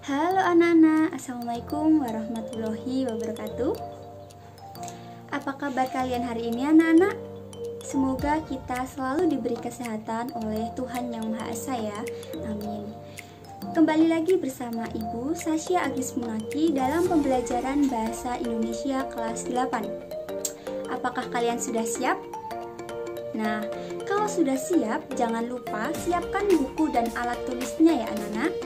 Halo anak-anak, Assalamualaikum warahmatullahi wabarakatuh. Apa kabar kalian hari ini anak-anak? Semoga kita selalu diberi kesehatan oleh Tuhan Yang Maha Esa ya, amin. Kembali lagi bersama Ibu Sasya Agis Munaki dalam pembelajaran Bahasa Indonesia kelas 8. Apakah kalian sudah siap? Nah, kalau sudah siap, jangan lupa siapkan buku dan alat tulisnya ya anak-anak.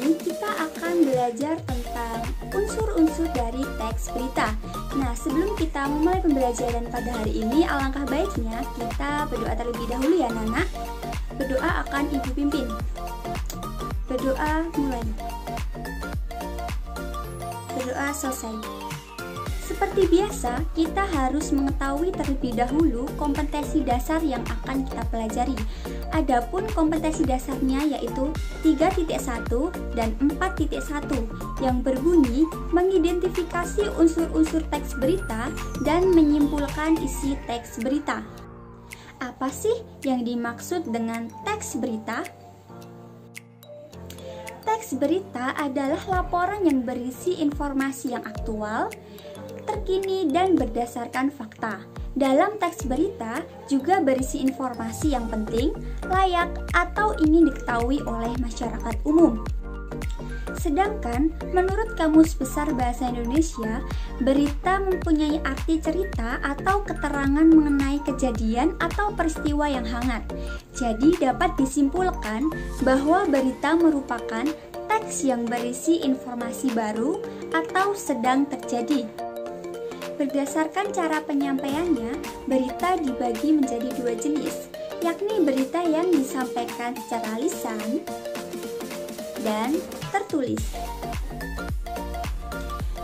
Kita akan belajar tentang unsur-unsur dari teks berita. Nah, sebelum kita memulai pembelajaran pada hari ini, alangkah baiknya kita berdoa terlebih dahulu ya Nana. Berdoa akan Ibu pimpin. Berdoa mulai. Berdoa selesai. Seperti biasa, kita harus mengetahui terlebih dahulu kompetensi dasar yang akan kita pelajari. Adapun kompetensi dasarnya yaitu 3.1 dan 4.1 yang berbunyi mengidentifikasi unsur-unsur teks berita dan menyimpulkan isi teks berita. Apa sih yang dimaksud dengan teks berita? Teks berita adalah laporan yang berisi informasi yang aktual, terkini, dan berdasarkan fakta. Dalam teks berita juga berisi informasi yang penting, layak, atau ingin diketahui oleh masyarakat umum. Sedangkan menurut Kamus Besar Bahasa Indonesia, berita mempunyai arti cerita atau keterangan mengenai kejadian atau peristiwa yang hangat. Jadi dapat disimpulkan bahwa berita merupakan teks yang berisi informasi baru atau sedang terjadi. Berdasarkan cara penyampaiannya, berita dibagi menjadi dua jenis, yakni berita yang disampaikan secara lisan dan tertulis.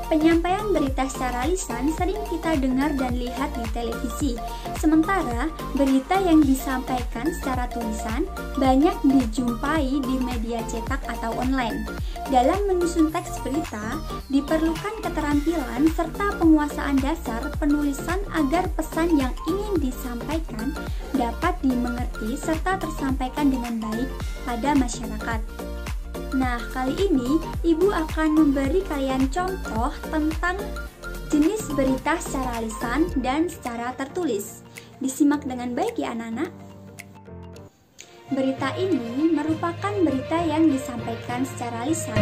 Penyampaian berita secara lisan sering kita dengar dan lihat di televisi, sementara berita yang disampaikan secara tulisan banyak dijumpai di media cetak atau online. Dalam menyusun teks berita, diperlukan keterampilan serta penguasaan dasar penulisan agar pesan yang ingin disampaikan dapat dimengerti serta tersampaikan dengan baik pada masyarakat. Nah, kali ini Ibu akan memberi kalian contoh tentang jenis berita secara lisan dan secara tertulis. Disimak dengan baik ya anak-anak. Berita ini merupakan berita yang disampaikan secara lisan.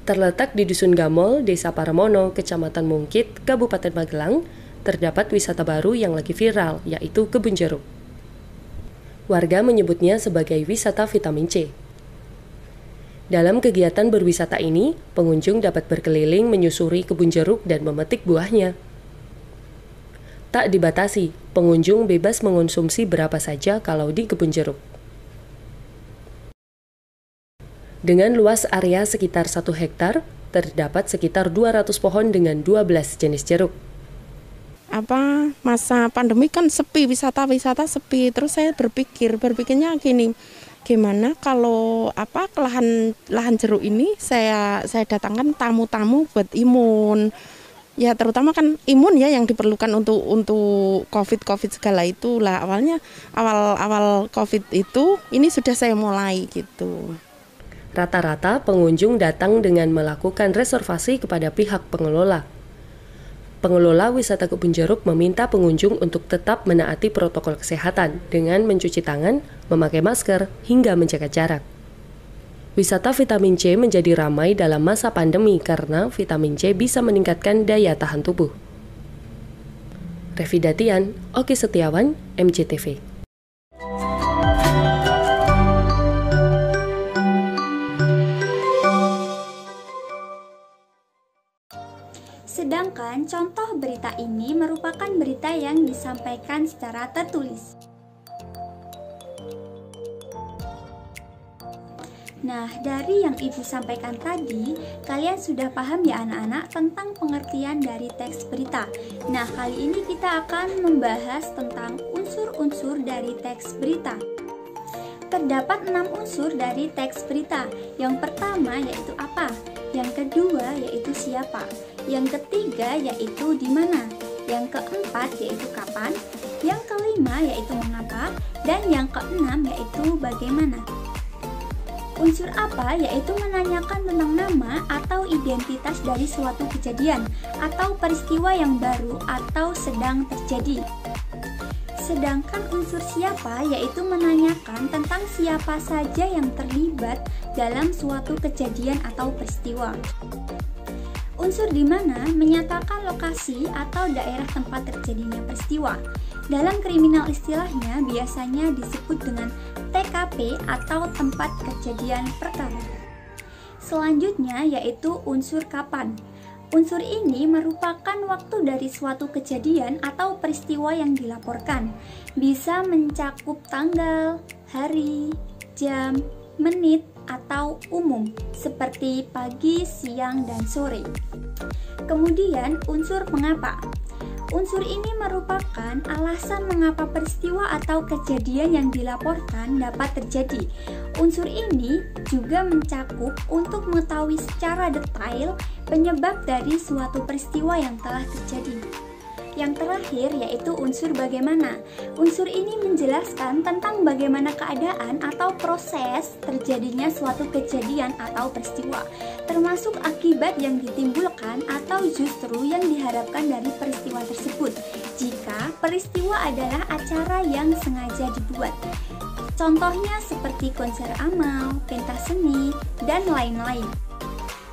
Terletak di Dusun Gamol, Desa Paramono, Kecamatan Mungkit, Kabupaten Magelang, terdapat wisata baru yang lagi viral, yaitu Kebun Jeruk. Warga menyebutnya sebagai wisata vitamin C. Dalam kegiatan berwisata ini, pengunjung dapat berkeliling menyusuri kebun jeruk dan memetik buahnya. Tak dibatasi, pengunjung bebas mengonsumsi berapa saja kalau di kebun jeruk. Dengan luas area sekitar 1 hektar, terdapat sekitar 200 pohon dengan 12 jenis jeruk. Masa pandemi kan sepi, wisata sepi. Terus saya berpikirnya gini, gimana kalau lahan jeruk ini saya datangkan tamu-tamu buat imun. Ya terutama kan imun ya yang diperlukan untuk COVID segala itu lah. Awal COVID itu ini sudah saya mulai gitu. Rata-rata pengunjung datang dengan melakukan reservasi kepada pihak pengelola. Pengelola wisata kebun jeruk meminta pengunjung untuk tetap menaati protokol kesehatan dengan mencuci tangan, memakai masker, hingga menjaga jarak. Wisata vitamin C menjadi ramai dalam masa pandemi karena vitamin C bisa meningkatkan daya tahan tubuh. Revi Datian, Oki Setiawan, MJTV. Sedangkan contoh berita ini merupakan berita yang disampaikan secara tertulis. Nah, dari yang Ibu sampaikan tadi, kalian sudah paham ya anak-anak tentang pengertian dari teks berita. Nah, kali ini kita akan membahas tentang unsur-unsur dari teks berita. Terdapat 6 unsur dari teks berita. Yang pertama yaitu apa, yang kedua yaitu siapa, yang ketiga yaitu di mana, yang keempat yaitu kapan, yang kelima yaitu mengapa, dan yang keenam yaitu bagaimana. Unsur apa yaitu menanyakan tentang nama atau identitas dari suatu kejadian atau peristiwa yang baru atau sedang terjadi. Sedangkan unsur siapa yaitu menanyakan tentang siapa saja yang terlibat dalam suatu kejadian atau peristiwa. Unsur di mana menyatakan lokasi atau daerah tempat terjadinya peristiwa. Dalam kriminal istilahnya biasanya disebut dengan TKP atau tempat kejadian perkara. Selanjutnya yaitu unsur kapan. Unsur ini merupakan waktu dari suatu kejadian atau peristiwa yang dilaporkan. Bisa mencakup tanggal, hari, jam, menit, atau umum seperti pagi, siang, dan sore. Kemudian unsur mengapa. Unsur ini merupakan alasan mengapa peristiwa atau kejadian yang dilaporkan dapat terjadi. Unsur ini juga mencakup untuk mengetahui secara detail penyebab dari suatu peristiwa yang telah terjadi. Yang terakhir yaitu unsur bagaimana. Unsur ini menjelaskan tentang bagaimana keadaan atau proses terjadinya suatu kejadian atau peristiwa, termasuk akibat yang ditimbulkan atau justru yang diharapkan dari peristiwa tersebut. Jika peristiwa adalah acara yang sengaja dibuat, contohnya seperti konser amal, pentas seni, dan lain-lain.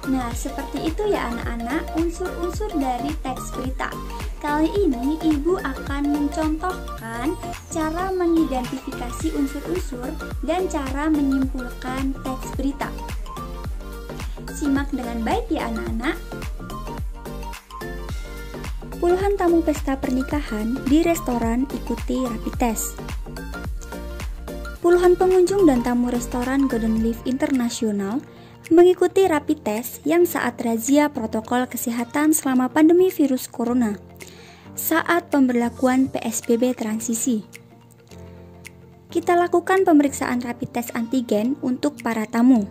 Nah, seperti itu ya anak-anak unsur-unsur dari teks berita. Kali ini Ibu akan mencontohkan cara mengidentifikasi unsur-unsur dan cara menyimpulkan teks berita. Simak dengan baik ya anak-anak. Puluhan tamu pesta pernikahan di restoran ikuti rapid test. Puluhan pengunjung dan tamu restoran Golden Leaf International mengikuti rapid test yang saat razia protokol kesehatan selama pandemi virus corona saat pemberlakuan PSBB transisi. Kita lakukan pemeriksaan rapid test antigen untuk para tamu.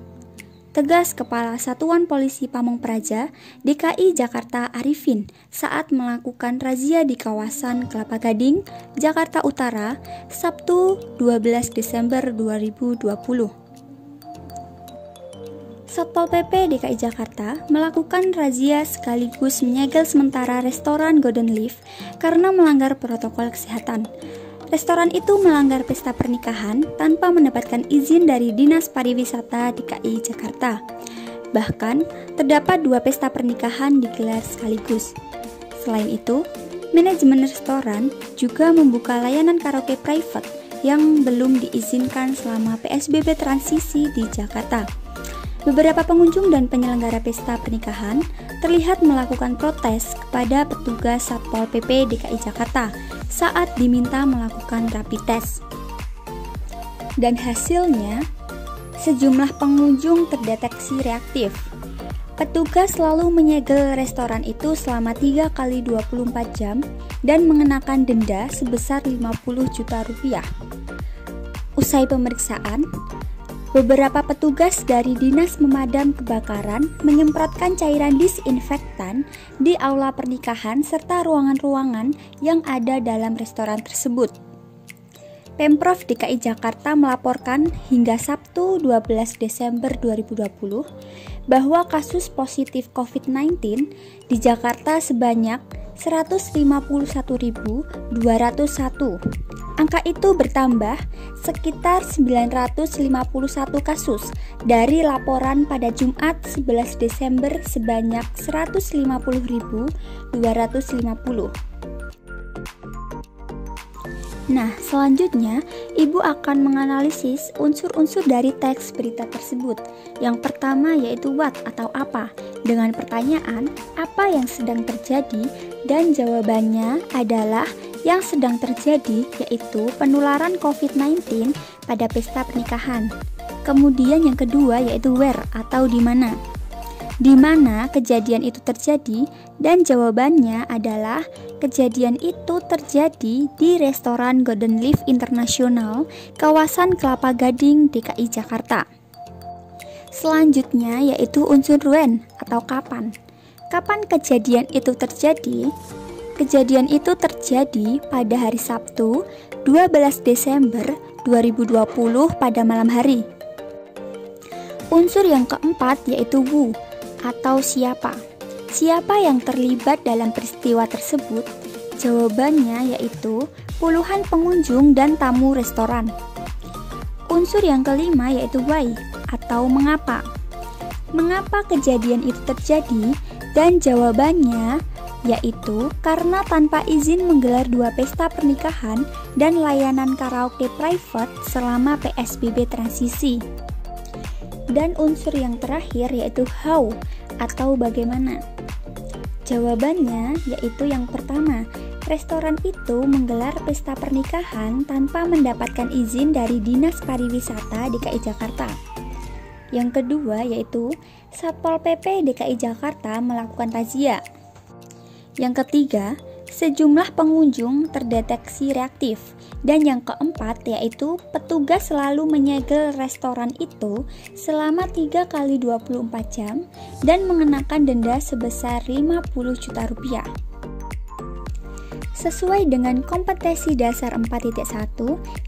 Tegas Kepala Satuan Polisi Pamong Praja DKI Jakarta Arifin saat melakukan razia di kawasan Kelapa Gading, Jakarta Utara, Sabtu 12 Desember 2020. Satpol PP DKI Jakarta melakukan razia sekaligus menyegel sementara restoran Golden Leaf karena melanggar protokol kesehatan. Restoran itu melanggar pesta pernikahan tanpa mendapatkan izin dari Dinas Pariwisata DKI Jakarta. Bahkan, terdapat 2 pesta pernikahan digelar sekaligus. Selain itu, manajemen restoran juga membuka layanan karaoke private yang belum diizinkan selama PSBB transisi di Jakarta. Beberapa pengunjung dan penyelenggara pesta pernikahan terlihat melakukan protes kepada petugas Satpol PP DKI Jakarta saat diminta melakukan rapid test. Dan hasilnya, sejumlah pengunjung terdeteksi reaktif. Petugas selalu menyegel restoran itu selama 3 kali 24 jam dan mengenakan denda sebesar 50 juta rupiah. Usai pemeriksaan, beberapa petugas dari Dinas Pemadam Kebakaran menyemprotkan cairan disinfektan di aula pernikahan serta ruangan-ruangan yang ada dalam restoran tersebut. Pemprov DKI Jakarta melaporkan hingga Sabtu 12 Desember 2020 bahwa kasus positif COVID-19 di Jakarta sebanyak 151.201. Angka itu bertambah sekitar 951 kasus dari laporan pada Jumat 11 Desember sebanyak 150.250. Nah, selanjutnya Ibu akan menganalisis unsur-unsur dari teks berita tersebut. Yang pertama yaitu what atau apa, dengan pertanyaan apa yang sedang terjadi, dan jawabannya adalah yang sedang terjadi yaitu penularan COVID-19 pada pesta pernikahan. Kemudian yang kedua yaitu where atau di mana. di mana kejadian itu terjadi, dan jawabannya adalah kejadian itu terjadi di restoran Golden Leaf International, kawasan Kelapa Gading, DKI Jakarta. Selanjutnya yaitu unsur when atau kapan. Kapan kejadian itu terjadi? Kejadian itu terjadi pada hari Sabtu, 12 Desember 2020 pada malam hari. Unsur yang keempat yaitu who atau siapa. Siapa yang terlibat dalam peristiwa tersebut? Jawabannya yaitu puluhan pengunjung dan tamu restoran. Unsur yang kelima yaitu why atau mengapa. Mengapa kejadian itu terjadi? Dan jawabannya yaitu karena tanpa izin menggelar 2 pesta pernikahan dan layanan karaoke private selama PSBB transisi. Dan unsur yang terakhir yaitu how atau bagaimana. Jawabannya yaitu yang pertama, restoran itu menggelar pesta pernikahan tanpa mendapatkan izin dari Dinas Pariwisata DKI Jakarta. Yang kedua yaitu Satpol PP DKI Jakarta melakukan razia. Yang ketiga, sejumlah pengunjung terdeteksi reaktif. Dan yang keempat yaitu petugas selalu menyegel restoran itu selama 3 kali 24 jam dan mengenakan denda sebesar 50 juta rupiah. Sesuai dengan kompetensi dasar 4.1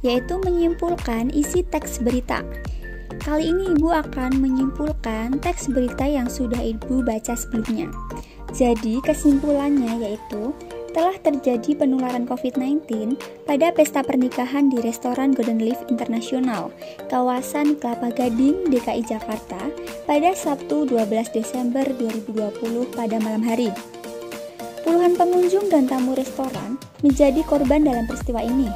yaitu menyimpulkan isi teks berita. Kali ini Ibu akan menyimpulkan teks berita yang sudah Ibu baca sebelumnya. Jadi kesimpulannya yaitu telah terjadi penularan COVID-19 pada pesta pernikahan di restoran Golden Leaf International, kawasan Kelapa Gading, DKI Jakarta pada Sabtu 12 Desember 2020 pada malam hari. Puluhan pengunjung dan tamu restoran menjadi korban dalam peristiwa ini.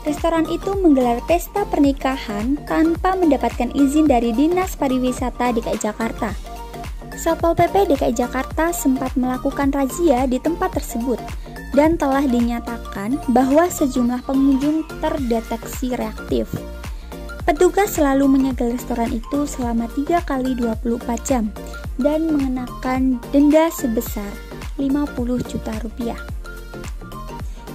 Restoran itu menggelar pesta pernikahan tanpa mendapatkan izin dari Dinas Pariwisata DKI Jakarta. Satpol PP DKI Jakarta sempat melakukan razia di tempat tersebut dan telah dinyatakan bahwa sejumlah pengunjung terdeteksi reaktif. Petugas selalu menyegel restoran itu selama 3 kali 24 jam dan mengenakan denda sebesar 50 juta rupiah.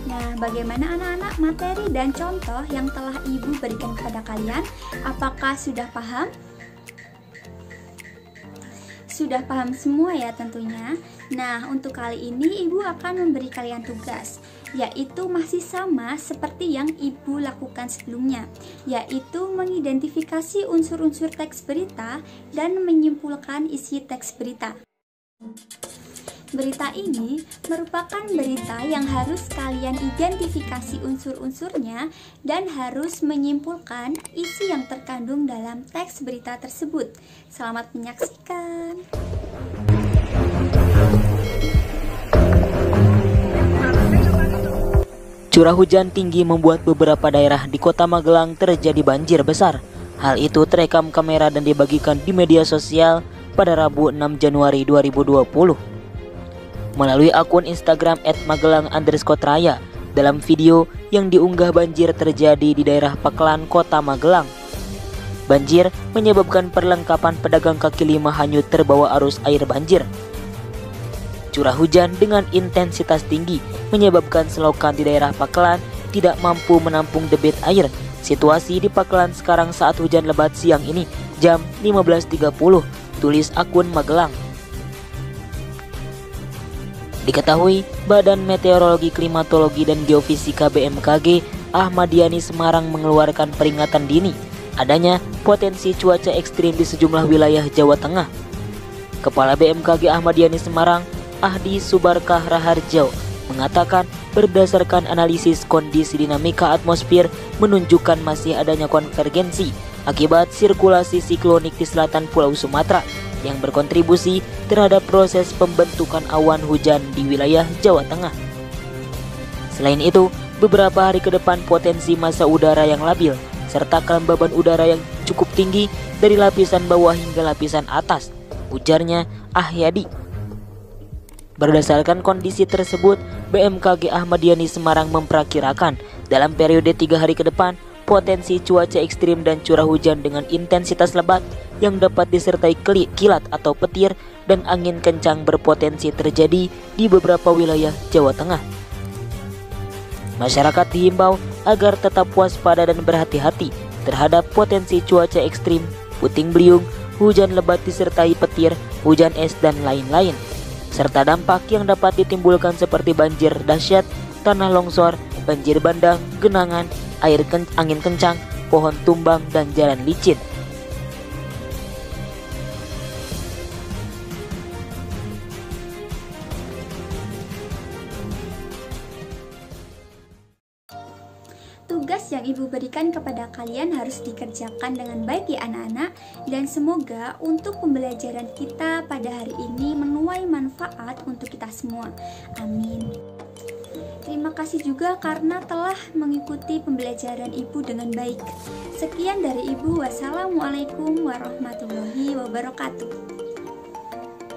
Nah, bagaimana anak-anak materi dan contoh yang telah Ibu berikan kepada kalian? Apakah sudah paham? Sudah paham semua ya tentunya. Nah, untuk kali ini Ibu akan memberi kalian tugas, yaitu masih sama seperti yang Ibu lakukan sebelumnya, yaitu mengidentifikasi unsur-unsur teks berita dan menyimpulkan isi teks berita. Berita ini merupakan berita yang harus kalian identifikasi unsur-unsurnya dan harus menyimpulkan isi yang terkandung dalam teks berita tersebut. Selamat menyaksikan. Curah hujan tinggi membuat beberapa daerah di Kota Magelang terjadi banjir besar. Hal itu terekam kamera dan dibagikan di media sosial pada Rabu 6 Januari 2020. Melalui akun Instagram @magelang_raya, dalam video yang diunggah banjir terjadi di daerah Pakelan, Kota Magelang. Banjir menyebabkan perlengkapan pedagang kaki lima hanyut terbawa arus air banjir. Curah hujan dengan intensitas tinggi menyebabkan selokan di daerah Pakelan tidak mampu menampung debit air. Situasi di Pakelan sekarang saat hujan lebat siang ini jam 15.30, tulis akun Magelang. Diketahui, Badan Meteorologi, Klimatologi, dan Geofisika BMKG Ahmad Yani Semarang mengeluarkan peringatan dini adanya potensi cuaca ekstrim di sejumlah wilayah Jawa Tengah. Kepala BMKG Ahmad Yani Semarang, Ahdi Subarkah Raharjo, mengatakan berdasarkan analisis kondisi dinamika atmosfer menunjukkan masih adanya konvergensi akibat sirkulasi siklonik di selatan Pulau Sumatera yang berkontribusi terhadap proses pembentukan awan hujan di wilayah Jawa Tengah. Selain itu, beberapa hari ke depan potensi massa udara yang labil serta kelembaban udara yang cukup tinggi dari lapisan bawah hingga lapisan atas, ujarnya Ahyadi. Berdasarkan kondisi tersebut, BMKG Ahmad Yani Semarang memperkirakan dalam periode 3 hari ke depan potensi cuaca ekstrim dan curah hujan dengan intensitas lebat yang dapat disertai kilat atau petir dan angin kencang berpotensi terjadi di beberapa wilayah Jawa Tengah. Masyarakat diimbau agar tetap waspada dan berhati-hati terhadap potensi cuaca ekstrim, puting beliung, hujan lebat disertai petir, hujan es, dan lain-lain, serta dampak yang dapat ditimbulkan seperti banjir dahsyat, tanah longsor, banjir bandang, genangan, angin kencang, pohon tumbang, dan jalan licin. Tugas yang Ibu berikan kepada kalian harus dikerjakan dengan baik ya anak-anak, dan semoga untuk pembelajaran kita pada hari ini menuai manfaat untuk kita semua. Amin. Terima kasih juga karena telah mengikuti pembelajaran Ibu dengan baik. Sekian dari Ibu. Wassalamualaikum warahmatullahi wabarakatuh.